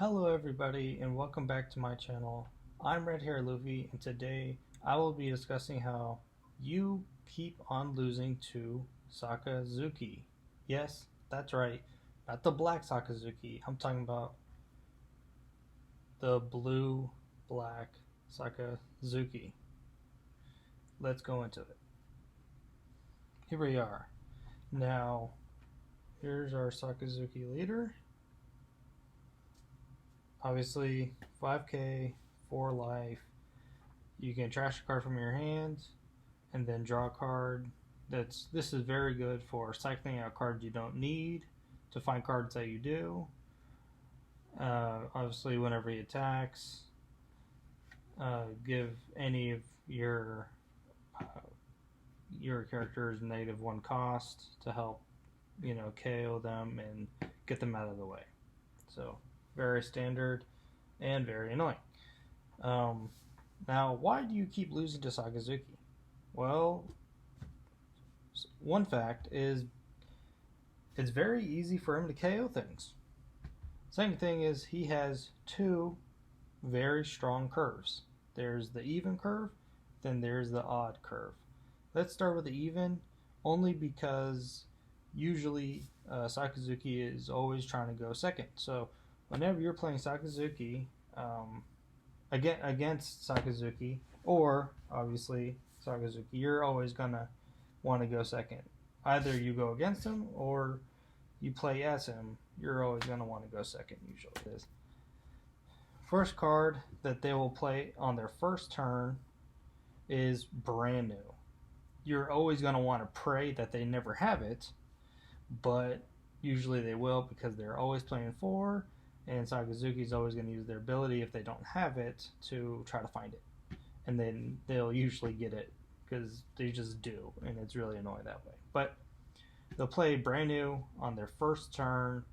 Hello everybody and welcome back to my channel. I'm Red Hair Luffy and today I will be discussing how you keep on losing to Sakazuki. Yes, that's right. Not the black Sakazuki. I'm talking about the blue-black Sakazuki. Let's go into it. Here we are. Now, here's our Sakazuki leader. Obviously, 5k, 4 life. You can trash a card from your hand and then draw a card. This is very good for cycling out cards you don't need to find cards that you do. Obviously, whenever he attacks, give any of your characters -1 cost to help, KO them and get them out of the way. So very standard and very annoying. Now, why do you keep losing to Sakazuki? Well, one fact is it's very easy for him to KO things. Second thing is he has two very strong curves. There's the even curve, then there's the odd curve. Let's start with the even, only because usually Sakazuki is always trying to go second. So whenever you're playing Sakazuki, against Sakazuki, or obviously Sakazuki, you're always gonna want to go second. Either you go against him or you play as him. You're always gonna want to go second. Usually, it is. First card that they will play on their first turn is brand new. You're always gonna want to pray that they never have it, but usually they will because they're always playing 4. And Sakazuki is always going to use their ability if they don't have it to try to find it. And then they'll usually get it because they just do, and it's really annoying that way. But they'll play brand new on their first turn,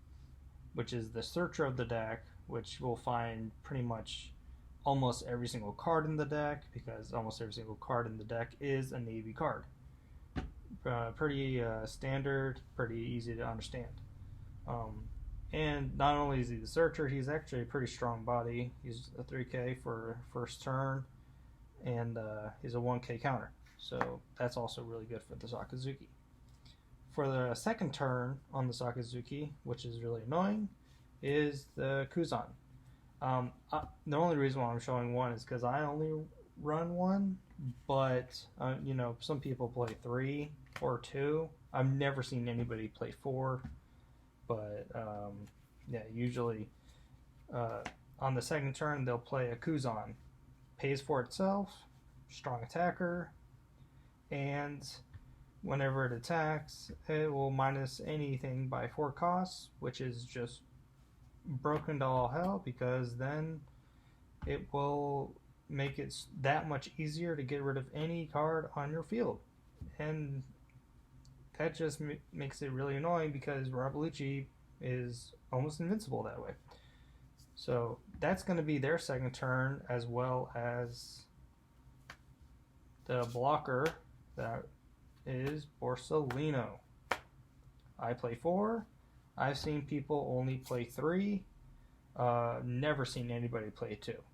which is the Searcher of the deck, which will find pretty much almost every single card in the deck because almost every single card in the deck is a Navy card. Pretty standard, pretty easy to understand. And not only is he the Searcher, he's actually a pretty strong body. He's a 3k for first turn, and he's a 1k counter. So that's also really good for the Sakazuki. For the second turn on the Sakazuki, which is really annoying, is the Kuzan. The only reason why I'm showing one is because I only run one, but some people play 3 or 2. I've never seen anybody play 4. But yeah, usually on the second turn they'll play a Kuzan. Pays for itself, strong attacker, and whenever it attacks, it will minus anything by 4 costs, which is just broken to all hell because then it will make it that much easier to get rid of any card on your field. And that just makes it really annoying because Rabalucci is almost invincible that way. So that's going to be their second turn, as well as the blocker that is Borsellino. I play 4. I've seen people only play 3. Never seen anybody play 2.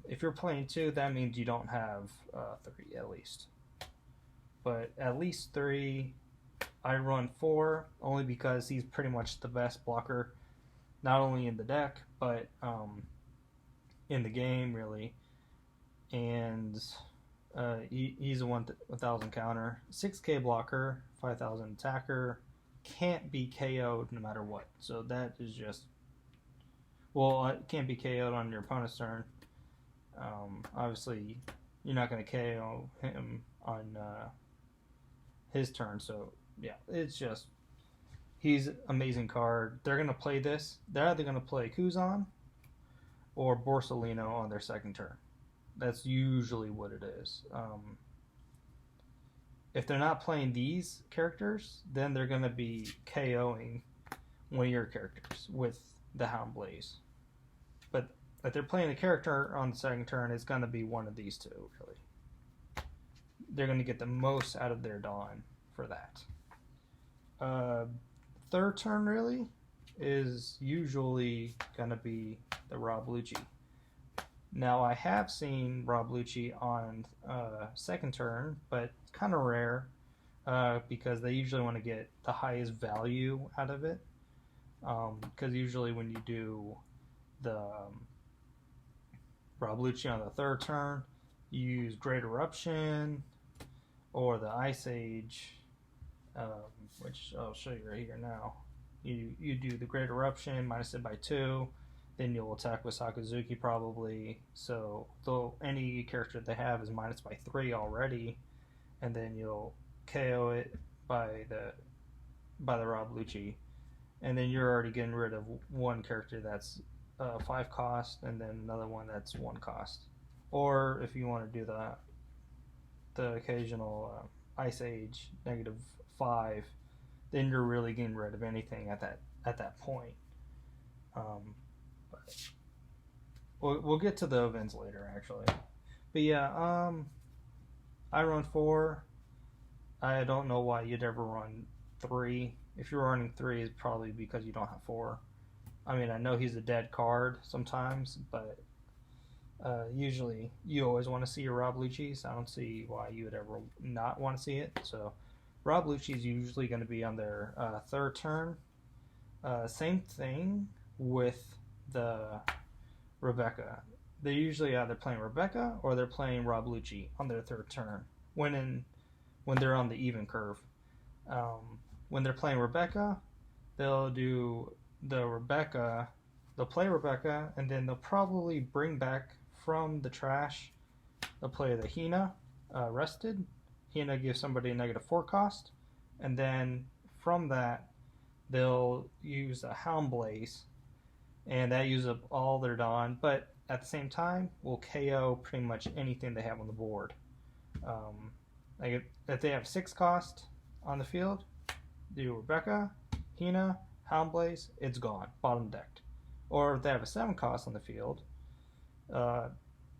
If you're playing 2, that means you don't have 3 at least. But at least 3. I run 4 only because he's pretty much the best blocker, not only in the deck but in the game really. And he's a 1000 counter, 6k blocker, 5000 attacker, can't be KO'd no matter what. So that is just, well, it can't be KO'd on your opponent's turn. Obviously you're not going to KO him on his turn. So yeah, it's just, he's an amazing card. They're going to play this. They're either going to play Kuzan or Borsellino on their second turn. That's usually what it is. If they're not playing these characters, then they're going to be KOing one of your characters with the Hound Blaze. But if they're playing a character on the second turn, it's going to be one of these two, really. They're going to get the most out of their Dawn for that. Third turn really is usually going to be the Rob Lucci. Now, I have seen Rob Lucci on second turn, but kind of rare because they usually want to get the highest value out of it. Because usually when you do the Rob Lucci on the third turn, you use Great Eruption or the Ice Age, which I'll show you right here now. You do the Great Eruption, minus it by 2, then you'll attack with Sakazuki probably. So though any character they have is minus by 3 already, and then you'll KO it by the Rob Lucci, and then you're already getting rid of one character that's 5 cost, and then another one that's 1 cost. Or if you want to do the occasional Ice Age -5, then you're really getting rid of anything at that point. But we'll get to the events later, actually. But yeah, I run 4. I don't know why you'd ever run 3. If you're running 3, it's probably because you don't have 4. I mean, I know he's a dead card sometimes, but usually you always want to see your Rob Lucci, so I don't see why you would ever not want to see it. So Rob Lucci is usually going to be on their third turn. Same thing with the Rebecca. They're usually either playing Rebecca or they're playing Rob Lucci on their third turn when they're on the even curve. When they're playing Rebecca, they'll do the Rebecca. They'll play Rebecca, and then they'll probably bring back from the trash. They'll play the Hina, rested. Hina gives somebody a -4 cost, and then from that they'll use a Hound Blaze, and that uses up all their Dawn, but at the same time will KO pretty much anything they have on the board. Like if they have 6 cost on the field, do Rebecca, Hina, Hound Blaze, it's gone, bottom decked. Or if they have a 7 cost on the field,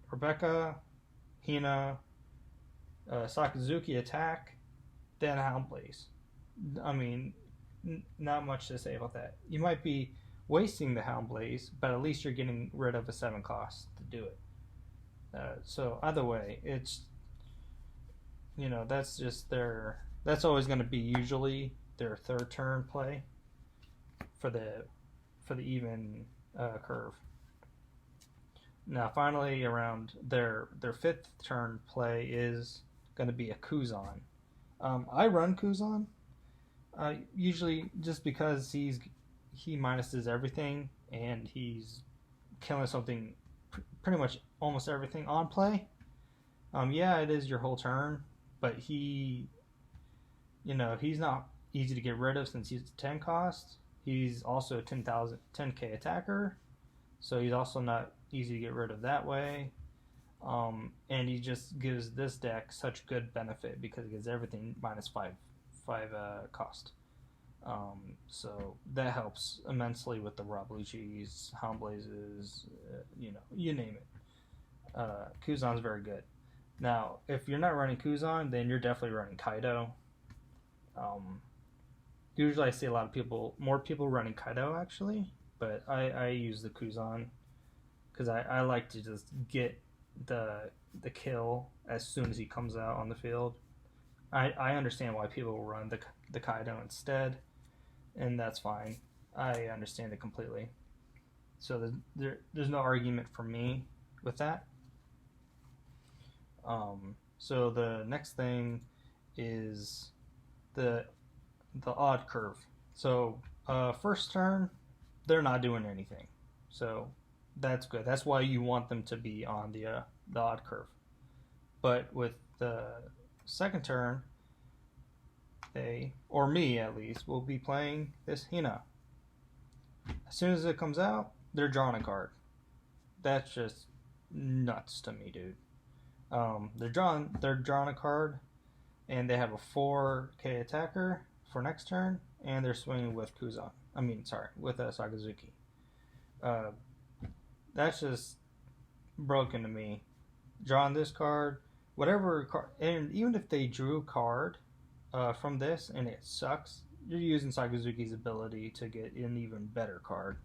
Rebecca, Hina, Sakazuki attack, then Hound Blaze. I mean, not much to say about that. You might be wasting the Hound Blaze, but at least you're getting rid of a 7 cost to do it. So either way, it's, you know, that's just that's always going to be usually their third turn play for the even curve. Now finally, around their fifth turn play is going to be a Kuzan. I run Kuzan usually just because he minuses everything and he's killing something pretty much almost everything on play. Yeah, it is your whole turn, but he's not easy to get rid of since he's 10 cost. He's also a 10k attacker, so he's also not easy to get rid of that way. And he just gives this deck such good benefit because it gives everything -5 cost. So that helps immensely with the Rob Lucci's, Hound Blazes, you name it. Kuzan's very good. Now, if you're not running Kuzan, then you're definitely running Kaido. Usually I see a lot of more people running Kaido actually, but I use the Kuzan because I like to just get the kill as soon as he comes out on the field. I understand why people run the Kaido instead, and that's fine. I understand it completely. So there's no argument for me with that. So the next thing is the odd curve. So first turn, they're not doing anything. So that's good. That's why you want them to be on the odd curve. But with the second turn, they, or me at least, will be playing this Hina. As soon as it comes out, they're drawing a card. That's just nuts to me, dude. They're drawing a card, and they have a 4k attacker for next turn, and they're swinging with Kuzan. With a Sakazuki. That's just broken to me. Drawing this card, whatever card, and even if they drew a card from this and it sucks, you're using Sakazuki's ability to get an even better card.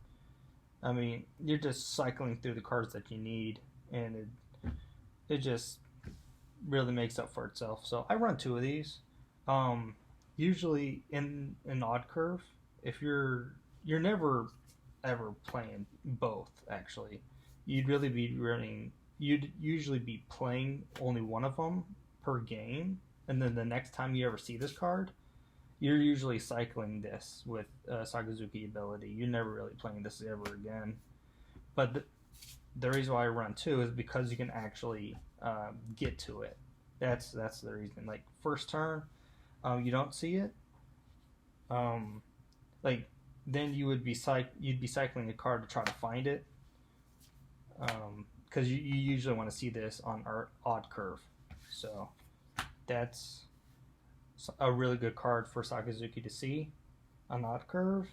I mean, you're just cycling through the cards that you need, and it just really makes up for itself. So I run 2 of these. Usually in an odd curve, if you're never ever playing both. Actually, you'd usually be playing only one of them per game, and then the next time you ever see this card, you're usually cycling this with Sakazuki ability. You're never really playing this ever again. But the reason why I run 2 is because you can actually get to it. That's the reason. Like first turn, you don't see it. Like then you'd be cycling a card to try to find it. Because you usually want to see this on our odd curve. So that's a really good card for Sakazuki to see on odd curve.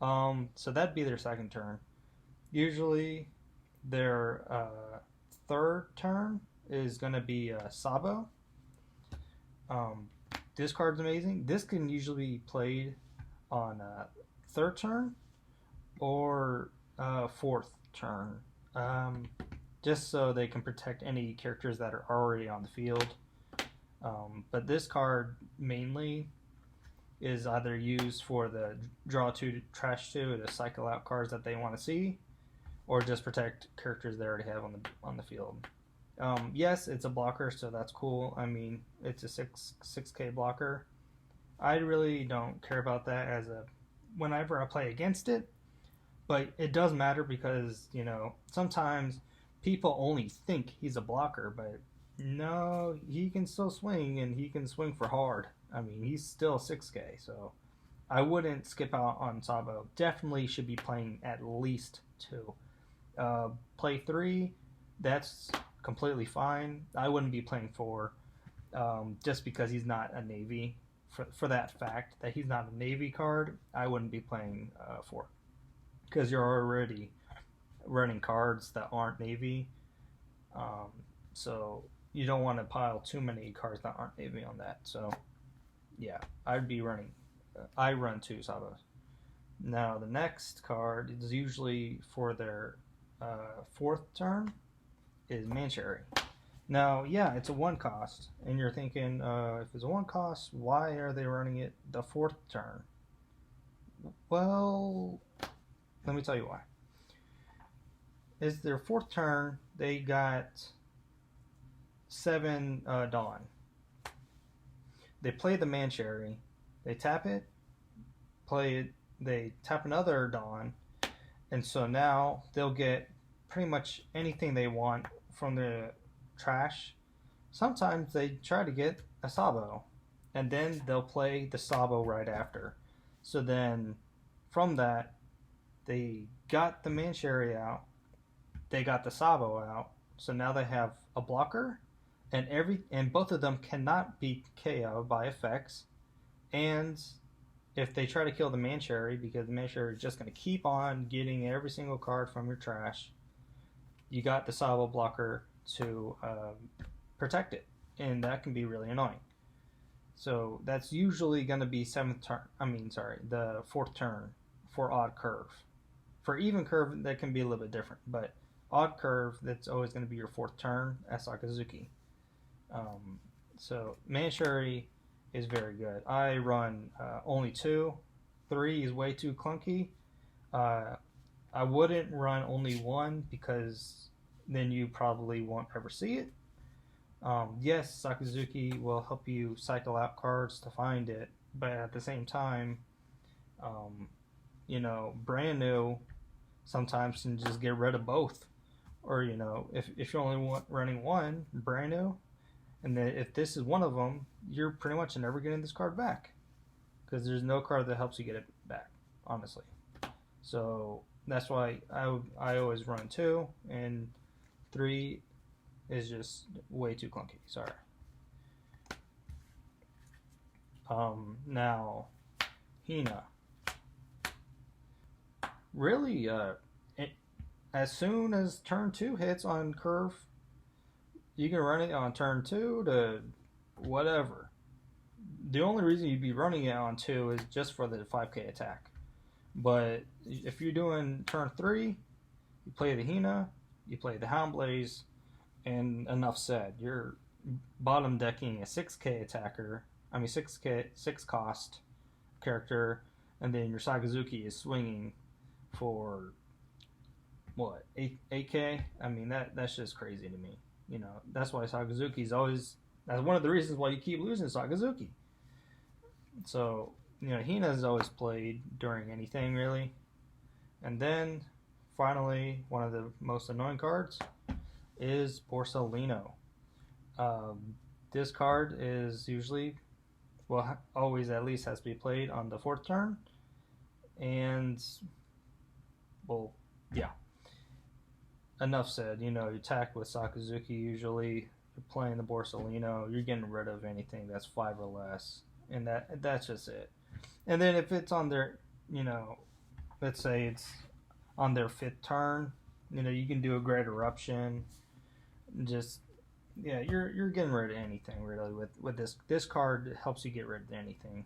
So that'd be their second turn. Usually their third turn is going to be Sabo. This card's amazing. This can usually be played on third turn or fourth turn. Just so they can protect any characters that are already on the field. But this card mainly is either used for the draw 2, trash 2 to cycle out cards that they want to see, or just protect characters they already have on the field. Yes, it's a blocker, so that's cool. I mean, it's a 6K blocker. I really don't care about that whenever I play against it, but it does matter because, sometimes people only think he's a blocker, but no, he can still swing, and he can swing for hard. I mean, he's still 6K, so I wouldn't skip out on Sabo. Definitely should be playing at least 2. Play 3, that's completely fine. I wouldn't be playing 4, just because he's not a Navy. For that fact that he's not a Navy card, I wouldn't be playing 4. Because you're already running cards that aren't Navy. So you don't want to pile too many cards that aren't Navy on that. So yeah, I run 2 Sabos. Now the next card is usually for their fourth turn is Mancherry. Now, yeah, it's a 1 cost, and you're thinking, if it's a 1 cost, why are they running it the 4th turn? Well, let me tell you why. It's their 4th turn. They got 7 Dawn. They play the Mancherry. They tap it, play it. They tap another Dawn, and so now they'll get pretty much anything they want from the trash. Sometimes they try to get a Sabo, and then they'll play the Sabo right after. So then from that, they got the Mancherry out, they got the Sabo out, so now they have a blocker, and both of them cannot be KO'd by effects. And if they try to kill the Mancherry, because the Mancherry is just going to keep on getting every single card from your trash, you got the Sabo blocker to protect it, and that can be really annoying. So that's usually going to be the 4th turn for odd curve. For even curve, that can be a little bit different, but odd curve, that's always going to be your 4th turn as Sakazuki. So Mancherry is very good. I run only 2. 3 is way too clunky. I wouldn't run only 1 because then you probably won't ever see it. Yes, Sakazuki will help you cycle out cards to find it, but at the same time, brand new sometimes can just get rid of both. Or, if you're only running 1 brand new, and then if this is one of them, you're pretty much never getting this card back, because there's no card that helps you get it back, honestly. So that's why I always run 2, and 3 is just way too clunky. Sorry. Now, Hina. Really, as soon as turn 2 hits on curve, you can run it on turn 2 to whatever. the only reason you'd be running it on 2 is just for the 5k attack. But if you're doing turn 3, you play the Hina, you play the Houndblaze, and enough said. You're bottom decking a 6k attacker, 6 cost character, and then your Sakazuki is swinging for what, 8k? I mean, that's just crazy to me. You know, that's why Sakazuki's always, that's one of the reasons why you keep losing Sakazuki. So, you know, Hina's always played during anything, really. And then, finally, one of the most annoying cards is Borsellino. This card is usually, well, always at least has to be played on the 4th turn. And, well, yeah. Enough said. You know, you attack with Sakazuki usually. You're playing the Borsellino. You're getting rid of anything that's 5 or less. And that's just it. And then if it's on their, you know, let's say it's on their 5th turn, you know, you can do a Great Eruption. Just, yeah, you're getting rid of anything really with this. This card helps you get rid of anything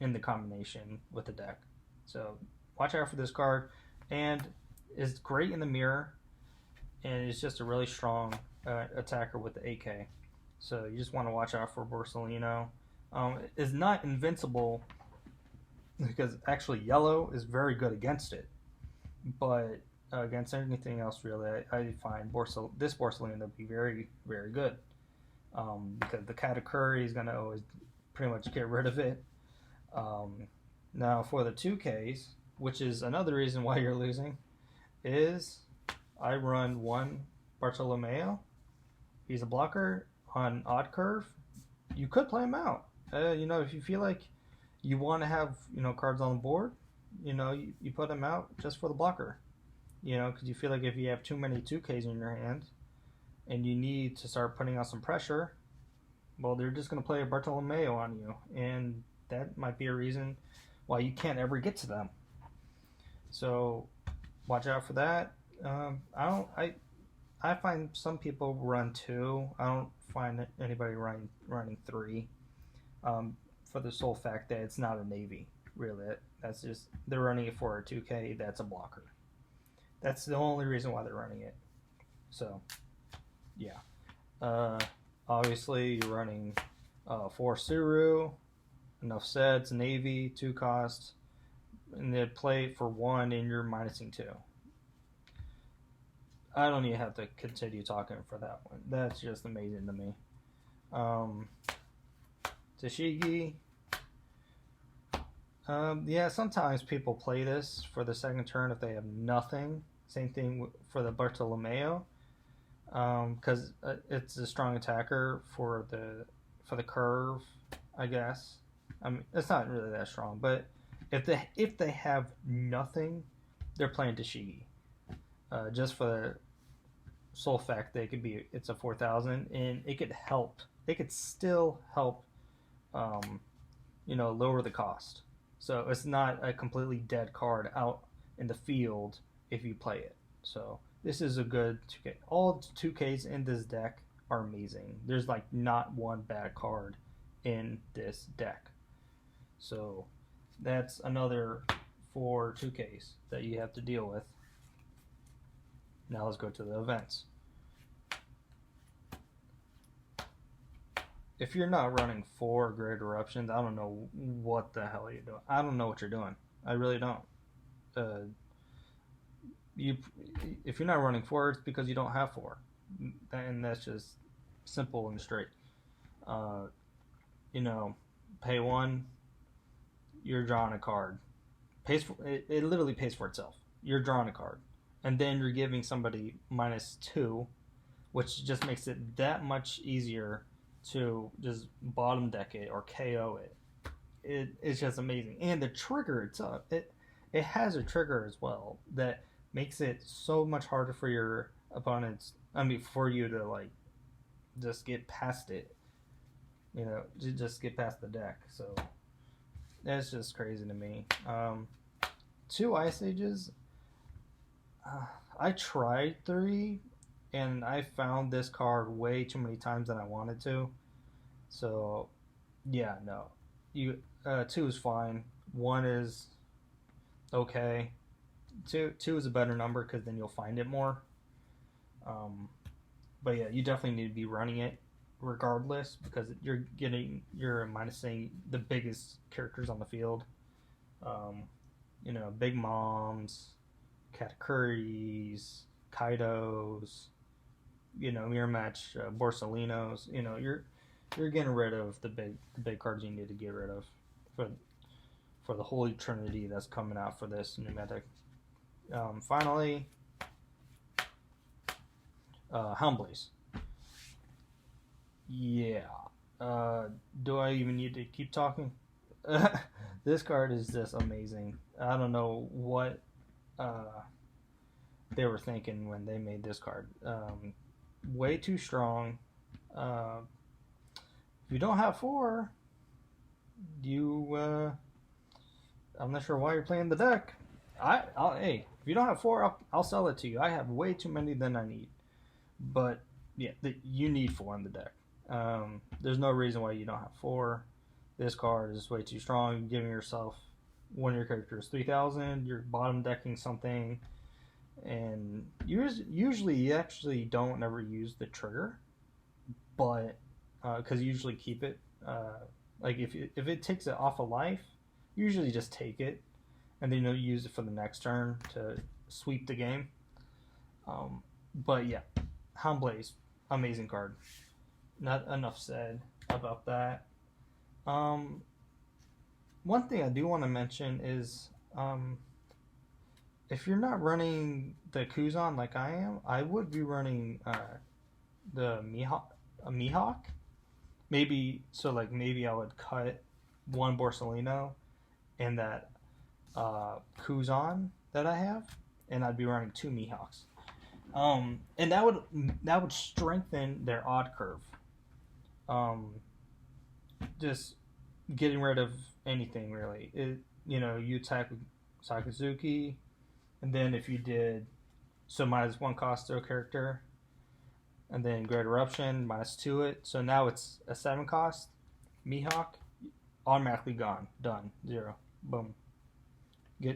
in the combination with the deck. So watch out for this card, and it's great in the mirror, and it's just a really strong attacker with the AK. So you just want to watch out for Borsellino. It's not invincible because actually yellow is very good against it, but against anything else really, I find this Borsellino to be very, very good, because the Katakuri is going to always pretty much get rid of it. Now for the 2Ks, which is another reason why you're losing, is I run one Bartolomeo. He's a blocker on odd curve. You could play him out. You know, if you feel like you want to have, you know, cards on the board, you know, you put him out just for the blocker. You know, because you feel like if you have too many 2Ks in your hand and you need to start putting on some pressure, well, they're just going to play a Bartolomeo on you. And that might be a reason why you can't ever get to them. So watch out for that. I find some people run 2. I don't find anybody running 3. For the sole fact that it's not a Navy, really. That's just, they're running it for a 2K, that's a blocker. That's the only reason why they're running it. So, yeah. Obviously, you're running 4 Suru, enough said, it's Navy, 2 cost, and they play for 1 and you're minusing 2. I don't even have to continue talking for that one. That's just amazing to me. Tashigi. Yeah, sometimes people play this for the 2nd turn if they have nothing. Same thing for the Bartolomeo, because it's a strong attacker for the curve, I guess. I mean, it's not really that strong, but if they have nothing, they're playing Tashigi. Just for the sole fact that it's a 4,000 and it could help. It could still help, you know, lower the cost. So it's not a completely dead card out in the field if you play it. So this is a good 2K. All 2Ks in this deck are amazing. There's like not one bad card in this deck. So that's another 4 2Ks that you have to deal with. Now let's go to the events. If you're not running 4 Great Eruptions, I don't know what the hell you're doing. I don't know what you're doing. I really don't. If you're not running 4, it's because you don't have 4, and that's just simple and straight. You know, pay 1, you're drawing a card. It literally pays for itself. You're drawing a card, and then you're giving somebody -2, which just makes it that much easier to just bottom deck it or KO it. It's just amazing. And the trigger itself, it has a trigger as well that makes it so much harder for your opponents, for you to like just get past it, you know, just get past the deck. So that's just crazy to me. 2 Ice Ages, I tried 3 and I found this card way too many times than I wanted to. So, yeah, no. you 2 is fine. 1 is okay. Two is a better number because then you'll find it more. But yeah, you definitely need to be running it regardless because you're minusing the biggest characters on the field. Big Moms, Katakuris, Kaidos, mirror match Borsalinos. You're getting rid of the big cards you need to get rid of for the Holy Trinity that's coming out for this new Mythic. Finally, Humblies. Yeah. Do I even need to keep talking? This card is just amazing. I don't know what they were thinking when they made this card. Way too strong. If you don't have 4, I'm not sure why you're playing the deck. Hey, if you don't have 4, I'll sell it to you. I have way too many than I need. But yeah, you need 4 in the deck. There's no reason why you don't have 4. This card is way too strong. You're giving yourself one of your characters 3,000. You're bottom decking something, and usually you actually don't ever use the trigger, but because you usually keep it. Like if it takes it off a life, usually just take it, and then you'll use it for the next turn to sweep the game. But yeah, Houndblaze, amazing card. Not enough said about that. One thing I do want to mention is if you're not running the Kuzan like I am, I would be running the Mihawk. Maybe I would cut one Borsalino and that Kuzan that I have, and I'd be running 2 Mihawks. And that would strengthen their odd curve. Just getting rid of anything really. You attack with Sakazuki, and then if you did -1 cost to a character, and then Great Eruption -2 it, so now it's a 7 cost Mihawk, automatically gone, done, 0, boom.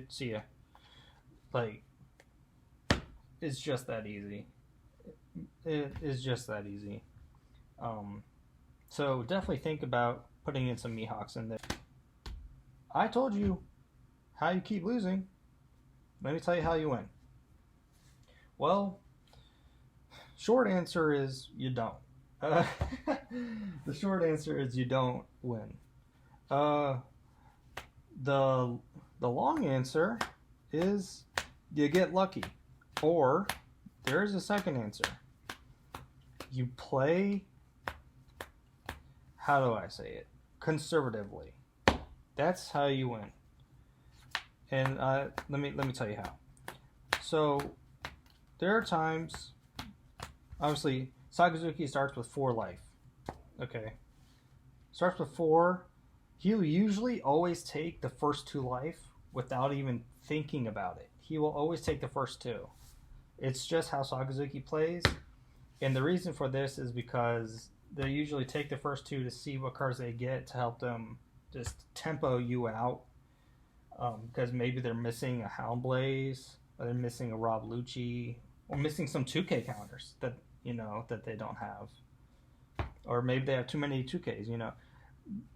See ya. Like, it's just that easy. It is just that easy. So definitely think about putting in some Mihawks in there. I told you how you keep losing. Let me tell you how you win. Well, short answer is you don't. The short answer is you don't win. The long answer is you get lucky. Or there's a second answer. You play, how do I say it? Conservatively. That's how you win. And let me tell you how. So there are times, obviously, Sakazuki starts with 4 life. Okay. Starts with 4. He'll usually always take the first 2 life without even thinking about it. He will always take the first 2. It's just how Sakazuki plays. And the reason for this is because they usually take the first 2 to see what cards they get to help them just tempo you out. Because maybe they're missing a Houndblaze, or they're missing a Rob Lucci, or missing some 2K counters that they don't have. Or maybe they have too many 2Ks,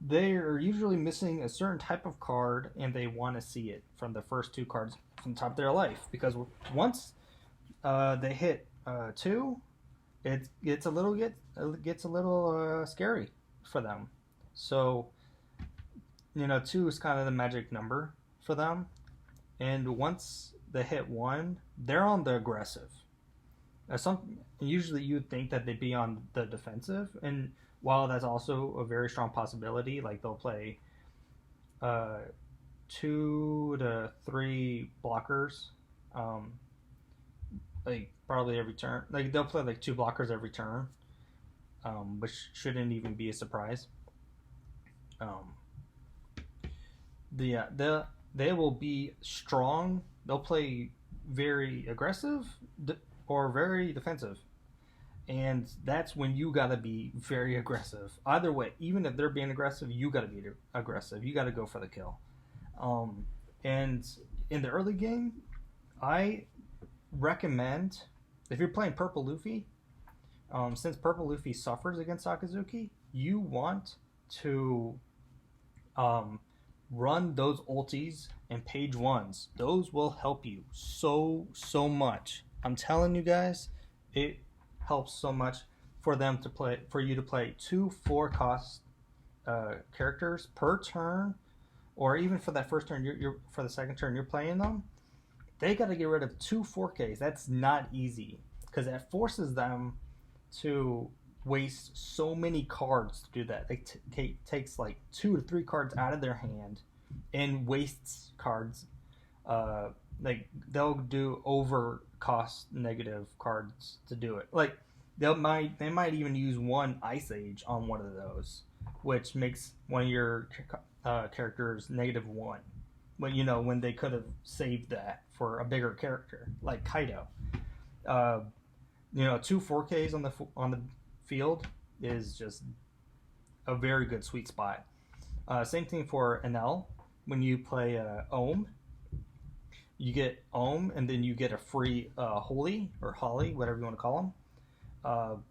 They are usually missing a certain type of card, and they want to see it from the first 2 cards from the top of their life. Because once they hit 2, it gets a little scary for them. So 2 is kind of the magic number for them, and once they hit 1, they're on the aggressive. Usually you'd think that they'd be on the defensive, and while that's also a very strong possibility, like they'll play 2 to 3 blockers, like probably every turn. Like they'll play like 2 blockers every turn, which shouldn't even be a surprise. They will be strong. They'll play very aggressive or very defensive, and that's when you gotta be very aggressive. Either way, even if they're being aggressive, you gotta be aggressive. You gotta go for the kill. And in the early game, I recommend, if you're playing Purple Luffy, since Purple Luffy suffers against Sakazuki, you want to run those ultis and page ones. Those will help you so much. I'm telling you guys, it helps so much for you to play 2 4-cost characters per turn, or even for that first turn, for the second turn you're playing them. They got to get rid of 2 4Ks. That's not easy, because that forces them to waste so many cards to do that. It takes like 2 to 3 cards out of their hand and wastes cards. Like they'll do over cost negative cards to do it. Like they might even use 1 Ice Age on one of those, which makes one of your characters -1. But when they could have saved that for a bigger character like Kaido. 2 4Ks on the field is just a very good sweet spot. Same thing for Enel. When you play Ohm, you get Ohm, and then you get a free Holy or Holly, whatever you want to call them.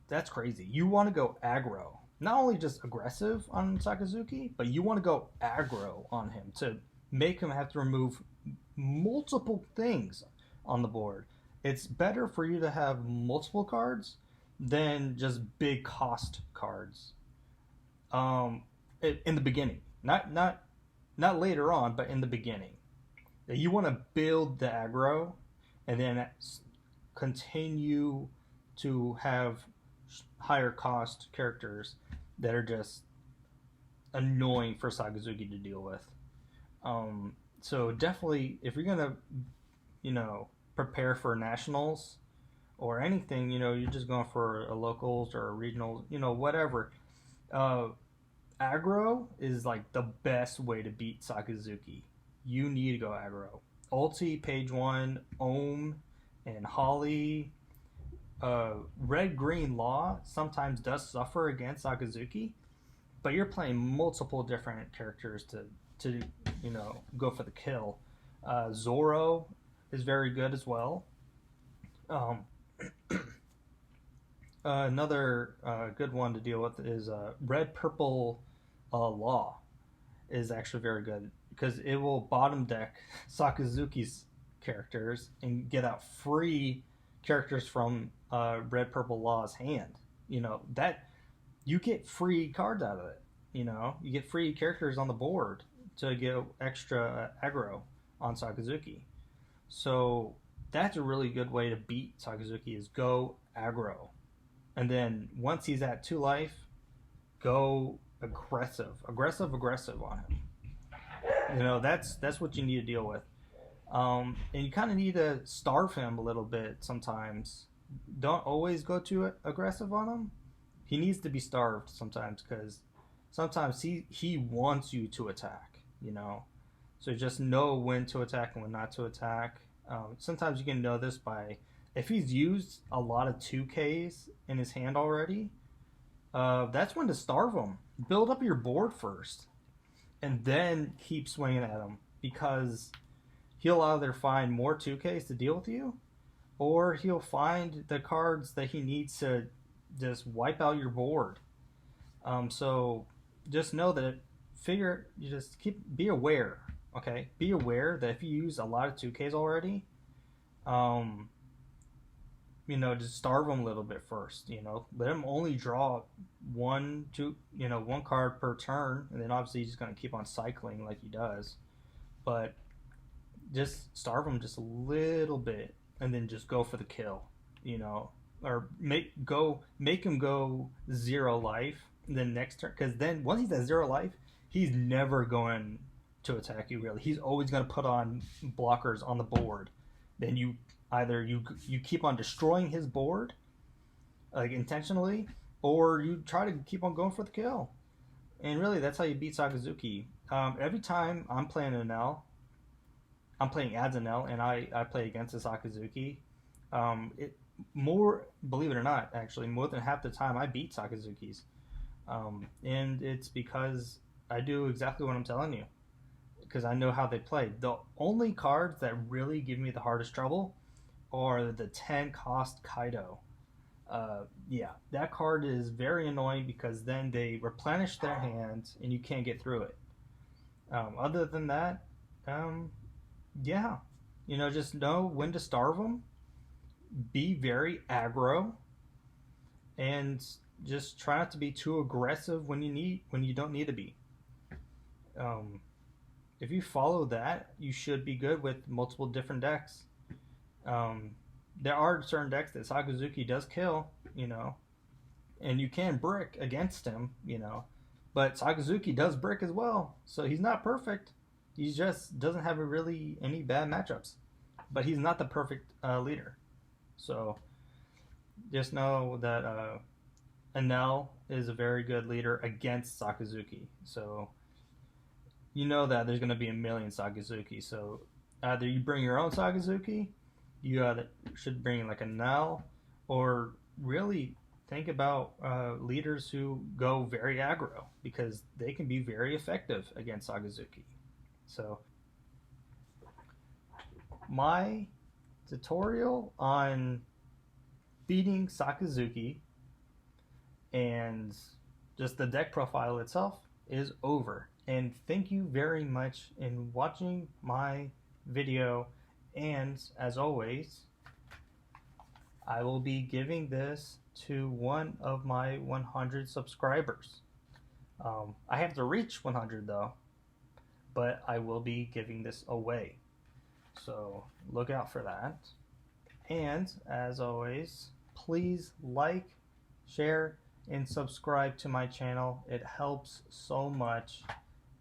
That's crazy. You want to go aggro, not only just aggressive on Sakazuki, but you want to go aggro on him to make him have to remove multiple things on the board. It's better for you to have multiple cards than just big cost cards. In the beginning, not later on, but in the beginning, you want to build the aggro, and then continue to have higher cost characters that are just annoying for Sakazuki to deal with. So definitely, if you're gonna, prepare for nationals or anything, you're just going for a locals or a regionals, whatever. Aggro is like the best way to beat Sakazuki. You need to go aggro. Ulti, page 1, Ohm, and Holly. Red-green Law sometimes does suffer against Sakazuki, but you're playing multiple different characters to go for the kill. Zoro is very good as well. Another good one to deal with is Red-Purple Law is actually very good, because it will bottom deck Sakazuki's characters and get out free characters from Red-Purple Law's hand. That you get free cards out of it. You get free characters on the board to get extra aggro on Sakazuki. So that's a really good way to beat Sakazuki, is go aggro. And then once he's at 2 life, go aggressive on him. That's what you need to deal with. And you kind of need to starve him a little bit sometimes. Don't always go too aggressive on him. He needs to be starved sometimes, because sometimes he wants you to attack, So just know when to attack and when not to attack. Sometimes you can know this by, if he's used a lot of 2Ks in his hand already, that's when to starve him. Build up your board first, and then keep swinging at him, because he'll either find more 2Ks to deal with you, or he'll find the cards that he needs to just wipe out your board. So just know that be aware, okay? Be aware that if you use a lot of 2Ks already, just starve him a little bit first, let him only draw one card per turn, and then obviously he's just going to keep on cycling like he does, but just starve him just a little bit, and then just go for the kill, or make him go 0 life, and then next turn, because then once he's at 0 life, he's never going to attack you really. He's always going to put on blockers on the board. Then you keep on destroying his board, like intentionally, or you try to keep on going for the kill. And really, that's how you beat Sakazuki. Every time I'm playing I'm playing as Enel, and I play against the Sakazuki. more, believe it or not, actually, more than half the time I beat Sakazukis. And it's because I do exactly what I'm telling you, because I know how they play. The only cards that really give me the hardest trouble are the 10 cost Kaido. Yeah, that card is very annoying because then they replenish their hands and you can't get through it. Other than that, um, yeah, just know when to starve them, be very aggro, and just try not to be too aggressive when you don't need to be. Um, if you follow that, you should be good with multiple different decks. Um, there are certain decks that Sakazuki does kill, and you can brick against him, but Sakazuki does brick as well, so he's not perfect. He just doesn't have really any bad matchups, but he's not the perfect leader. So just know that Enel is a very good leader against Sakazuki. So you know that there's going to be a million Sakazuki. So either you bring your own Sakazuki, you should bring like a Enel, or really think about leaders who go very aggro because they can be very effective against Sakazuki. So my tutorial on beating Sakazuki and just the deck profile itself is over. And thank you very much in watching my video. And as always, I will be giving this to one of my 100 subscribers. I have to reach 100 though, but I will be giving this away. So look out for that. And as always, please like, share, and subscribe to my channel. It helps so much.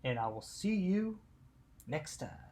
And I will see you next time.